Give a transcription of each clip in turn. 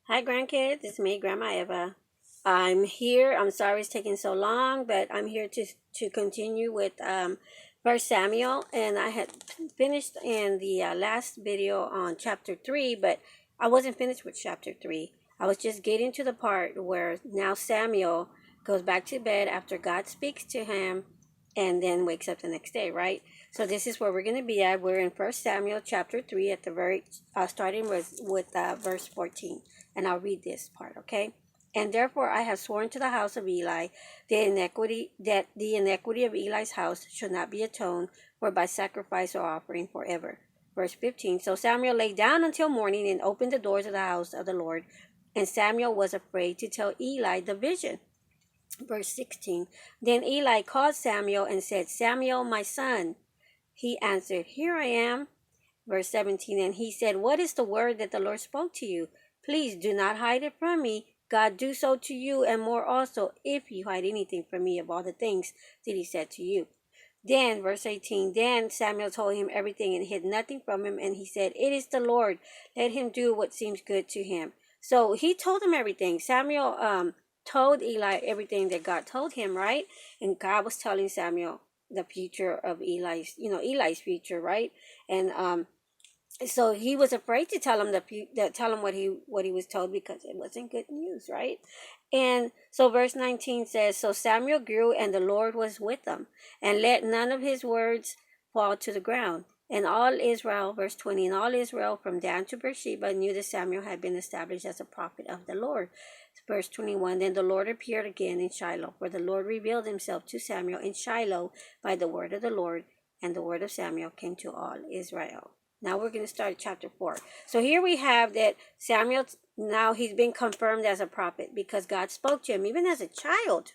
Hi, grandkids. It's me, Grandma Eva. I'm here. I'm sorry it's taking so long, but I'm here to continue with First Samuel, and I had finished in the last video on chapter 3, but I wasn't finished with chapter 3. I was just getting to the part where now Samuel goes back to bed after God speaks to him, and then wakes up the next day, right? So this is where we're going to be at. We're in First Samuel chapter 3 at the very starting with verse 14. And I'll read this part, okay? And therefore I have sworn to the house of Eli that the iniquity of Eli's house should not be atoned for by sacrifice or offering forever. Verse 15. So Samuel lay down until morning and opened the doors of the house of the Lord. And Samuel was afraid to tell Eli the vision. Verse 16. Then Eli called Samuel and said, Samuel, my son. He answered, Here I am. Verse 17. And he said, What is the word that the Lord spoke to you? Please do not hide it from me. God do so to you and more also, if you hide anything from me of all the things that he said to you. Then, verse 18, then Samuel told him everything and hid nothing from him. And he said, It is the Lord. Let him do what seems good to him. So he told him everything. Samuel told Eli everything that God told him, right? And God was telling Samuel the future of Eli's future, right? And so he was afraid to tell him tell him what he was told, because it wasn't good news, right? And so verse 19 says, So Samuel grew, and the Lord was with him, and let none of his words fall to the ground. And all Israel, verse 20, and all Israel from Dan to Beersheba knew that Samuel had been established as a prophet of the Lord. Verse 21, Then the Lord appeared again in Shiloh, where the Lord revealed himself to Samuel in Shiloh by the word of the Lord, and the word of Samuel came to all Israel. Now we're going to start chapter 4. So here we have that Samuel, now he's been confirmed as a prophet because God spoke to him. Even as a child,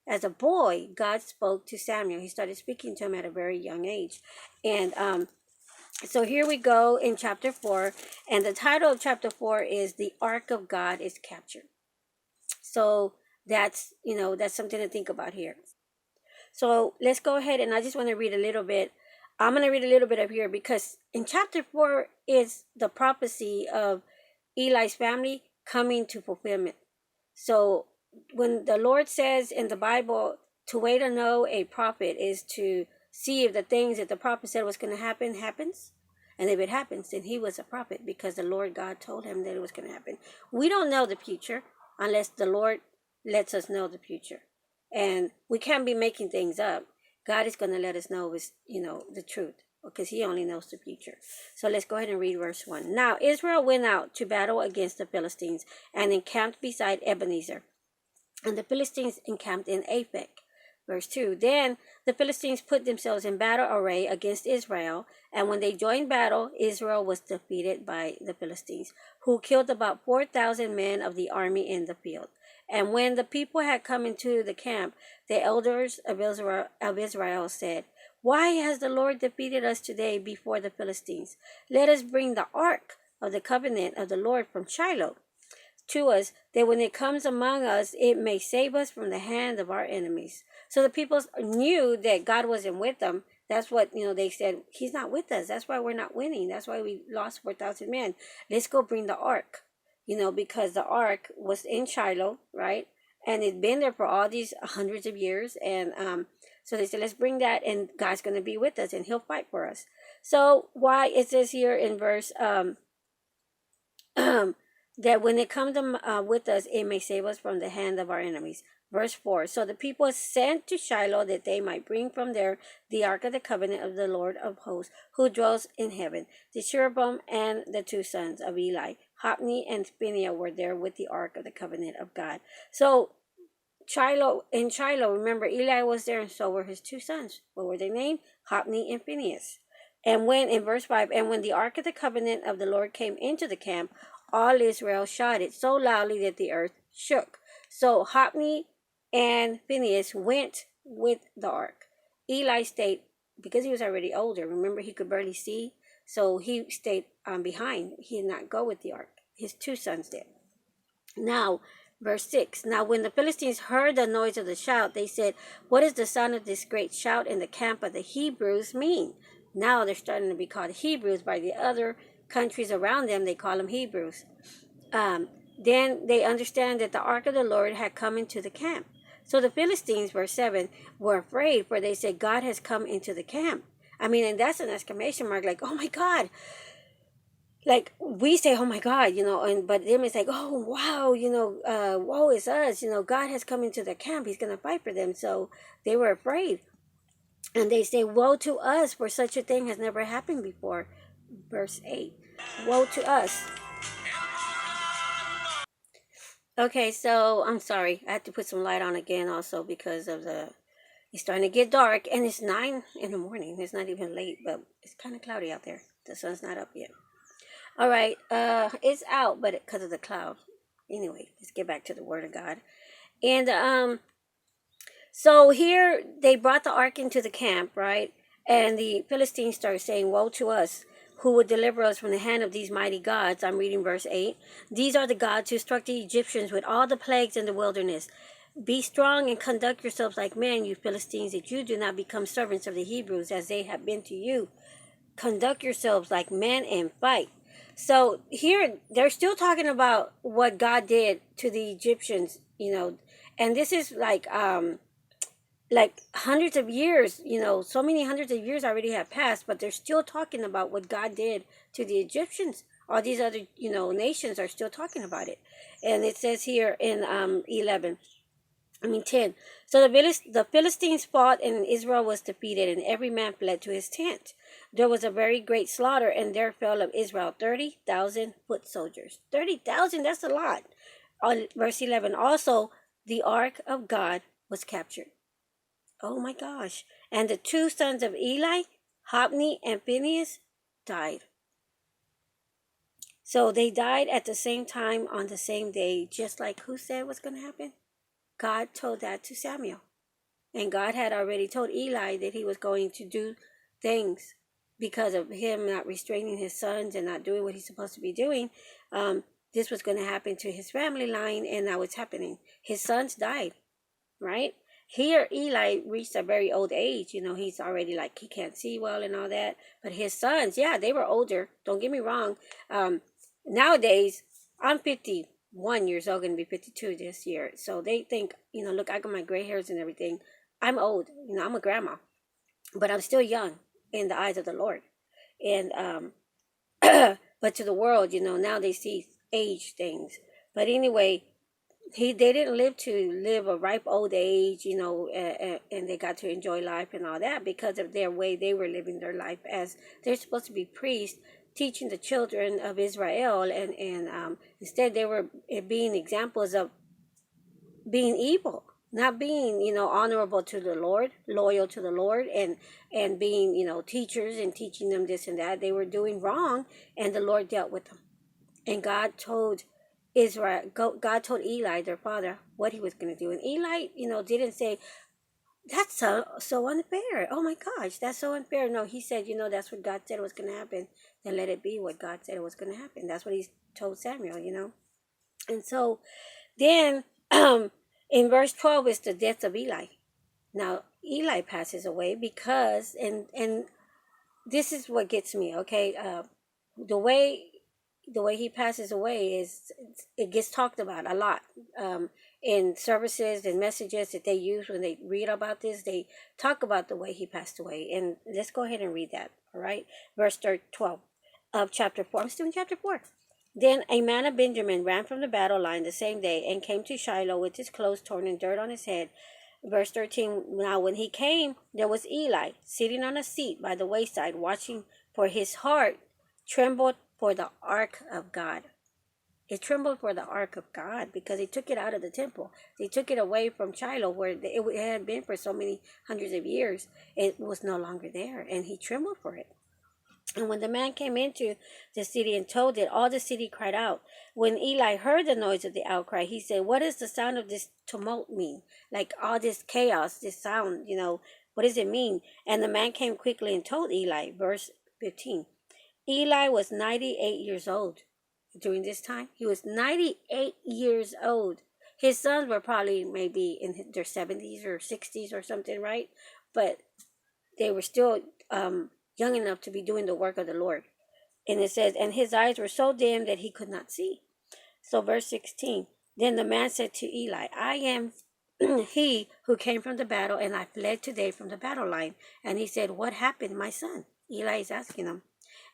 as a boy, God spoke to Samuel. He started speaking to him at a very young age. And so here we go in chapter 4. And the title of chapter 4 is The Ark of God is Captured. So that's something to think about here. So let's go ahead, and I just want to read a little bit. I'm going to read a little bit up here because in chapter 4 is the prophecy of Eli's family coming to fulfillment. So when the Lord says in the Bible to wait to know a prophet is to see if the things that the prophet said was going to happen happens. And if it happens, then he was a prophet because the Lord God told him that it was going to happen. We don't know the future unless the Lord lets us know the future. And we can't be making things up. God is going to let us know is, the truth, because he only knows the future. So let's go ahead and read verse 1. Now Israel went out to battle against the Philistines and encamped beside Ebenezer. And the Philistines encamped in Aphek. Verse 2. Then the Philistines put themselves in battle array against Israel, and when they joined battle, Israel was defeated by the Philistines, who killed about 4,000 men of the army in the field. And when the people had come into the camp, the elders of Israel said, Why has the Lord defeated us today before the Philistines? Let us bring the ark of the covenant of the Lord from Shiloh to us, that when it comes among us, it may save us from the hand of our enemies. So the people knew that God wasn't with them. That's what, they said, he's not with us. That's why we're not winning. That's why we lost 4,000 men. Let's go bring the ark, because the ark was in Shiloh, right? And it'd been there for all these hundreds of years. And so they said, let's bring that, and God's going to be with us, and he'll fight for us. So why it says here in verse that when it comes with us, it may save us from the hand of our enemies. Verse 4. So the people sent to Shiloh that they might bring from there the ark of the covenant of the Lord of hosts, who dwells in heaven. The cherubim and the two sons of Eli, Hophni and Phinehas, were there with the ark of the covenant of God. So Shiloh, remember, Eli was there, and so were his two sons. What were their names? Hophni and Phinehas. And when, in verse 5, and when the ark of the covenant of the Lord came into the camp, all Israel shouted so loudly that the earth shook. So Hophni and Phinehas went with the ark. Eli stayed, because he was already older. Remember, he could barely see, so he stayed behind. He did not go with the ark. His two sons did. Now, verse 6. Now when the Philistines heard the noise of the shout, they said, What is the sound of this great shout in the camp of the Hebrews mean? Now they're starting to be called Hebrews by the other countries around them. They call them Hebrews. Then they understand that the ark of the Lord had come into the camp. So the Philistines, verse 7, were afraid, for they said, God has come into the camp. I mean, and that's an exclamation mark, like, oh my God. Like we say, oh my God, and but them it's like, oh wow, woe is us, God has come into the camp, he's gonna fight for them. So they were afraid. And they say, woe to us, for such a thing has never happened before. Verse 8. Woe to us. Okay, so I'm sorry. I had to put some light on again also because of it's starting to get dark and it's 9 in the morning. It's not even late, but it's kind of cloudy out there. The sun's not up yet. All right, it's out, but because of the cloud. Anyway, let's get back to the Word of God. And so here they brought the ark into the camp, right? And the Philistines started saying, woe to us, who would deliver us from the hand of these mighty gods. I'm reading verse 8. These are the gods who struck the Egyptians with all the plagues in the wilderness. Be strong and conduct yourselves like men, you Philistines, that you do not become servants of the Hebrews as they have been to you. Conduct yourselves like men and fight. So here they're still talking about what God did to the Egyptians, and this is like hundreds of years, so many hundreds of years already have passed, but they're still talking about what God did to the Egyptians. All these other, nations are still talking about it. And it says here in 10. So the Philistines fought, and Israel was defeated, and every man fled to his tent. There was a very great slaughter, and there fell of Israel 30,000 foot soldiers. 30,000, that's a lot. On verse 11, also the ark of God was captured. Oh my gosh. And the two sons of Eli, Hophni and Phinehas, died. So they died at the same time on the same day, just like who said was going to happen? God told that to Samuel. And God had already told Eli that he was going to do things because of him not restraining his sons and not doing what he's supposed to be doing. This was going to happen to his family line, and now it's happening. His sons died, right? Here, Eli reached a very old age. He's already like, he can't see well and all that. But his sons, yeah, they were older. Don't get me wrong. Nowadays, I'm 51 years old, going to be 52 this year. So they think, look, I got my gray hairs and everything. I'm old. I'm a grandma. But I'm still young in the eyes of the Lord. And, but to the world, now they see age things. But anyway, they didn't live a ripe old age, and they got to enjoy life and all that because of their way they were living their life, as they're supposed to be priests teaching the children of Israel, and instead they were being examples of being evil, not being honorable to the Lord, loyal to the Lord, and being teachers and teaching them this and that. They were doing wrong, and the Lord dealt with them. And God told God told Eli, their father, what he was going to do. And Eli, didn't say, that's so unfair. Oh my gosh, that's so unfair. No, he said, that's what God said was going to happen. Then let it be what God said was going to happen. That's what he told Samuel, And so then in verse 12 is the death of Eli. Now, Eli passes away because, and this is what gets me, okay? The way he passes away is, it gets talked about a lot in services and messages that they use when they read about this. They talk about the way he passed away, and let's go ahead and read that. All right, verse 12 of chapter 4. I'm still in chapter 4. Then a man of Benjamin ran from the battle line the same day and came to Shiloh with his clothes torn and dirt on his head. Verse 13, now when he came, there was Eli sitting on a seat by the wayside, watching, for his heart trembled for the ark of God. It trembled for the ark of God because they took it out of the temple. They took it away from Shiloh, where it had been for so many hundreds of years. It was no longer there, and he trembled for it. And when the man came into the city and told it, all the city cried out. When Eli heard the noise of the outcry, he said, what does the sound of this tumult mean? Like all this chaos, this sound, what does it mean? And the man came quickly and told Eli, verse 15. Eli was 98 years old during this time. He was 98 years old. His sons were probably maybe in their 70s or 60s or something, right? But they were still young enough to be doing the work of the Lord. And it says, and his eyes were so dim that he could not see. So verse 16, then the man said to Eli, I am he who came from the battle, and I fled today from the battle line. And he said, what happened, my son? Eli is asking him.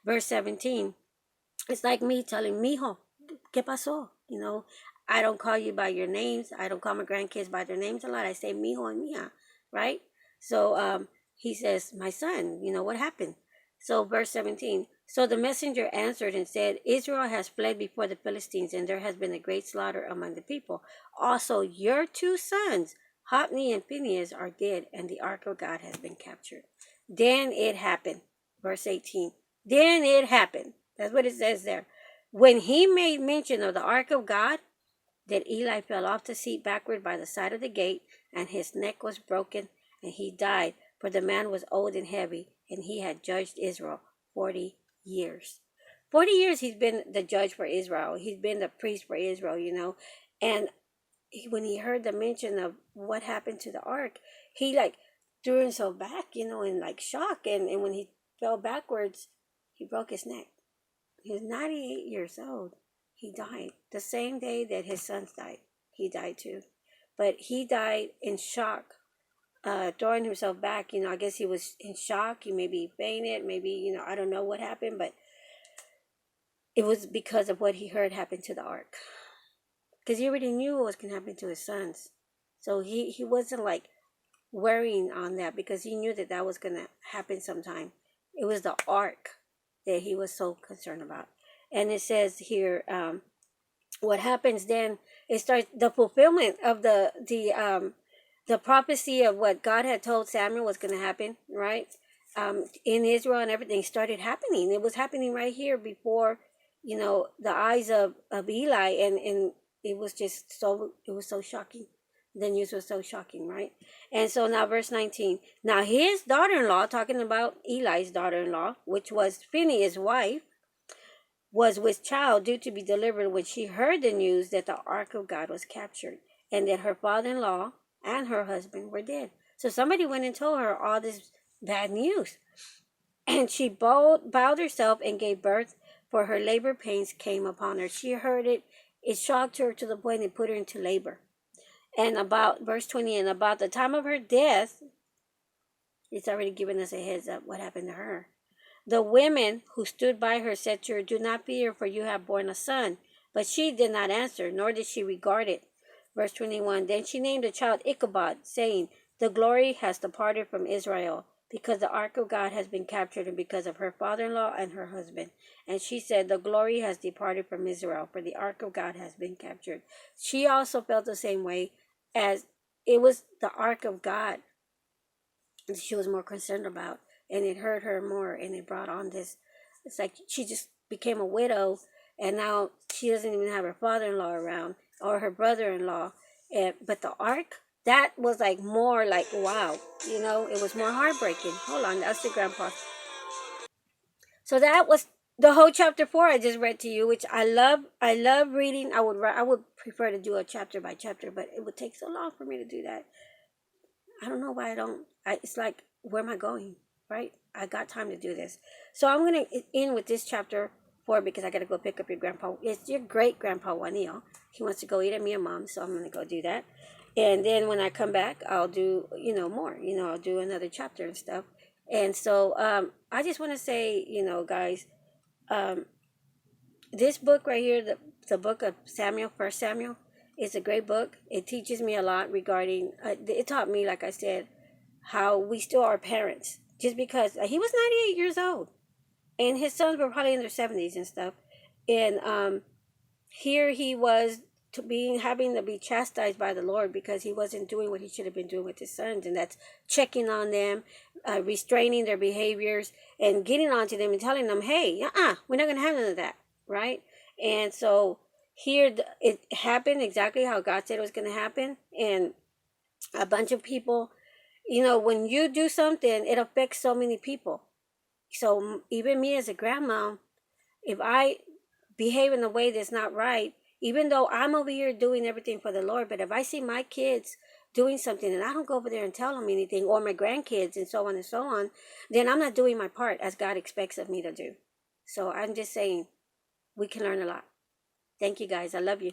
Verse 17, it's like me telling Mijo, ¿qué pasó? I don't call you by your names. I don't call my grandkids by their names a lot. I say Mijo and Mija, right? So he says, my son, what happened? So verse 17, so the messenger answered and said, Israel has fled before the Philistines, and there has been a great slaughter among the people. Also, your two sons, Hophni and Phinehas, are dead, and the ark of God has been captured. Then it happened. Verse 18, then it happened. That's what it says there. When he made mention of the ark of God, that Eli fell off the seat backward by the side of the gate, and his neck was broken, and he died, for the man was old and heavy, and he had judged Israel 40 years. 40 years he's been the judge for Israel. He's been the priest for Israel. And when he heard the mention of what happened to the ark, he threw himself back, in shock. And when he fell backwards, he broke his neck. He was 98 years old. He died the same day that his sons died. He died too. But he died in shock, throwing himself back. I guess he was in shock. He maybe fainted. Maybe, I don't know what happened. But it was because of what he heard happened to the ark. Because he already knew what was going to happen to his sons. So he wasn't worrying on that, because he knew that was going to happen sometime. It was the ark that he was so concerned about. And it says here, what happens then, it starts the fulfillment of the prophecy of what God had told Samuel was going to happen, right? In Israel, and everything started happening. It was happening right here before, the eyes of Eli, and it was so shocking. The news was so shocking, right? And so now verse 19. Now his daughter-in-law, talking about Eli's daughter-in-law, which was Phinehas' wife, was with child due to be delivered when she heard the news that the ark of God was captured, and that her father-in-law and her husband were dead. So somebody went and told her all this bad news. And she bowed herself and gave birth, for her labor pains came upon her. She heard it. It shocked her to the point it put her into labor. And about verse 20, and about the time of her death, it's already given us a heads up what happened to her. The women who stood by her said to her, do not fear, for you have borne a son. But she did not answer, nor did she regard it. Verse 21, then she named the child Ichabod, saying, the glory has departed from Israel, because the ark of God has been captured, and because of her father-in-law and her husband. And she said, the glory has departed from Israel, for the ark of God has been captured. She also felt the same way, as it was the ark of God that she was more concerned about, and it hurt her more, and it brought on this. It's like she just became a widow, and now she doesn't even have her father-in-law around or her brother-in-law. But the ark, that was more wow, it was more heartbreaking. Hold on, that's the grandpa. So that was the whole chapter 4 I just read to you, which I love. I love reading. I would prefer to do a chapter by chapter, but it would take so long for me to do that. I don't know why I don't. It's like, where am I going? Right? I got time to do this. So I'm going to end with this chapter 4, because I got to go pick up your grandpa. It's your great grandpa Juanillo. He wants to go eat at me and mom, so I'm going to go do that. And then when I come back, I'll do, more. I'll do another chapter and stuff. And so I just want to say, guys, this book right here, the book of Samuel, First Samuel, is a great book. It teaches me a lot regarding, it taught me, like I said, how we still are parents. Just because he was 98 years old, and his sons were probably in their 70s and stuff. And here he was having to be chastised by the Lord, because he wasn't doing what he should have been doing with his sons, and that's checking on them, restraining their behaviors, and getting on to them and telling them, hey, we're not going to have none of that, right? And so here it happened exactly how God said it was going to happen. And a bunch of people, when you do something, it affects so many people. So even me as a grandma, if I behave in a way that's not right, even though I'm over here doing everything for the Lord, but if I see my kids doing something and I don't go over there and tell them anything, or my grandkids and so on, then I'm not doing my part as God expects of me to do. So I'm just saying, we can learn a lot. Thank you guys. I love you.